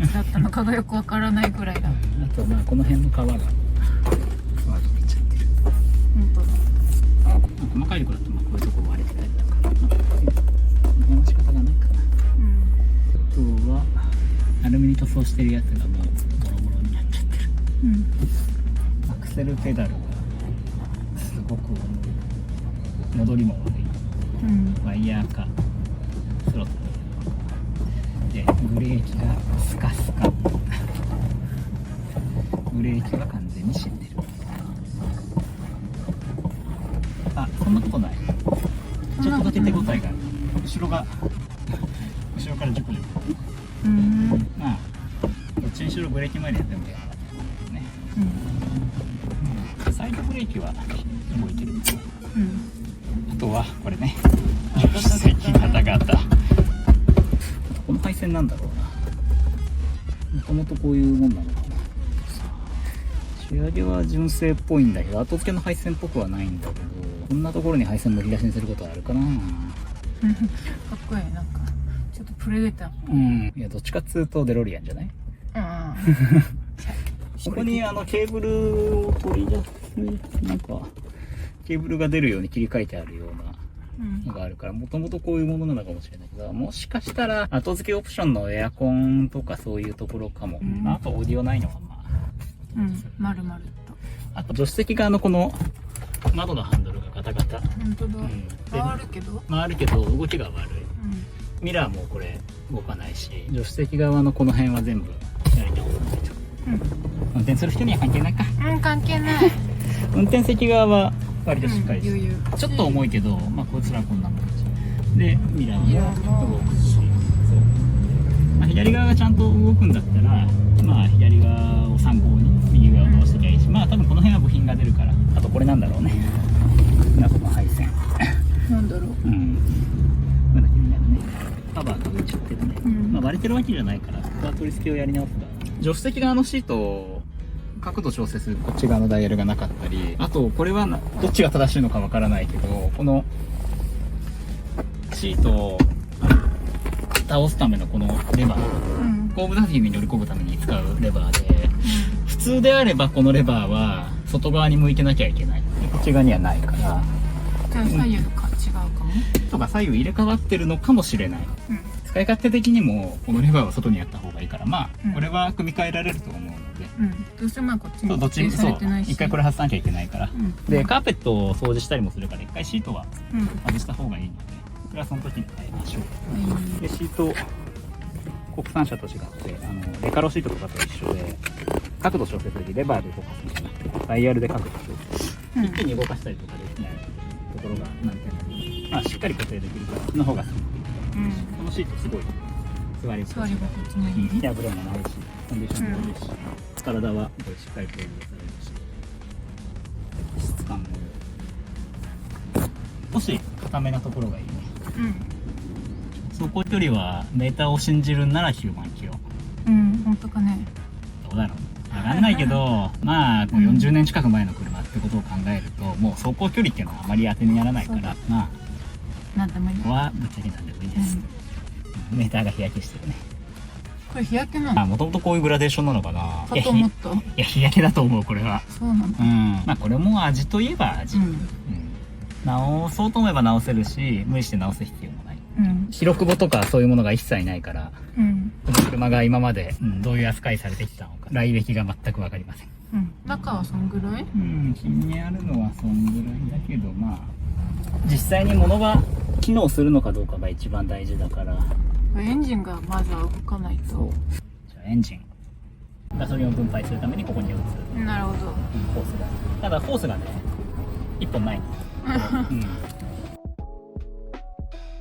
つだったのかがよくわからないくらいだ。あとまあこの辺の皮が割れちゃってる。本当だ。細かいところだとまあこういうとこ割れてたりとか、まあ、この辺は仕方がないかな。あとはアルミに塗装してるやつがもうボロボロになっちゃってる。アクセルペダルがすごく重い。戻りも悪い。ワイヤーかスロットでブレーキがスカスカ。ブレーキが完全に死んでる。あ、そんなことない。ちょっとだけ手応えがある。後ろからジュクジュク。まあどっちにしろブレーキ前でやってもやらないね。サイドブレーキは動いてる。あとはこれね、助手席ガタガタ。この配線なんだろうな。もともとこういうもんなのかな。仕上げは純正っぽいんだけど、後付けの配線っぽくはないんだけど、こんなところに配線むき出しにすることはあるかな。かっこいい。なんかちょっとプレデター。いやどっちかっつうとデロリアンじゃない？ここにケーブルを取り出す、なんかケーブルが出るように切り替えてあるようなのがあるから、もともとこういうものなのかもしれないけど、もしかしたら後付けオプションのエアコンとかそういうところかも。あとオーディオないのはまあ丸々と。あと助手席側のこの窓のハンドルがガタガタ。本当だ。回るけど動きが悪い。ミラーもこれ動かないし、助手席側のこの辺は全部やり直さないと。運転する人には関係ないか。関係ない。運転席側は割としっかりしてる。ちょっと重いけど、まあこいつらこんな感じで、ミラーも動くし、そう、まあ、左側がちゃんと動くんだったら、まあ左側を参考に右側を回してきゃいいし、まあ多分この辺は部品が出るから。あとこれなんだろうね、この配線なんだろう。まだ気になるね。カバーが浮いちゃってるね。まあ割れてるわけじゃないから、ここは取り付けをやり直すから。助手席側のシートを角度調整するこっち側のダイヤルがなかったり、あとこれはどっちが正しいのかわからないけど、このシートを倒すためのこのレバー、後部座席に乗り込むために使うレバーで、普通であればこのレバーは外側に向いてなきゃいけない。こっち側にはないから。じゃあ左右か違うかも。とか左右入れ替わってるのかもしれない。使い勝手的にもこのレバーは外にやった方がいいから、まあこれは組み替えられると思うので、どうしてもこっちにどっちにされてないし、一回これ外さなきゃいけないから、でカーペットを掃除したりもするから、一回シートは外した方がいいので、それはその時に変えましょう。でシート、国産車と違ってレカロシートとかと一緒で、角度調整する時レバーで動かすんじゃなくてダイヤルで角度調整、一気に動かしたりとかできないところがなんていうの、まあしっかり固定できるから、その方がすごくいい。このシートすごい座り心地もいい。破れもないし、コンディションもいいし、体はこれしっかりプレーされるし、質感も少し硬めなところがいいね。走行距離はメーターを信じるなら9万キロ。本当かね。どうだろう、分かんないけどまあこう40年近く前の車ってことを考えると、もう走行距離っていうのはあまり当てにならないから、まあなんでもいい。ここはぶっちゃけなんでもいいです。メーターが日焼けしてるね。これ日焼けなの？もともとこういうグラデーションなのかな。かと思った。いや日焼けだと思う、これは。そうなんだ。まあこれも味といえば味。直そうと思えば直せるし、無理して直す必要もない。白くぼとかそういうものが一切ないから、この車が今までどういう扱いされてきたのか、来歴が全く分かりません。中はそんぐらい？気にあるのはそんぐらいだけど、まあ実際に物が機能するのかどうかが一番大事だから。エンジンがまずは動かないと。じゃあエンジン、ガソリンを分配するためにここに打つ。なるほど。ホースが。ただホースがね、1本ないんです。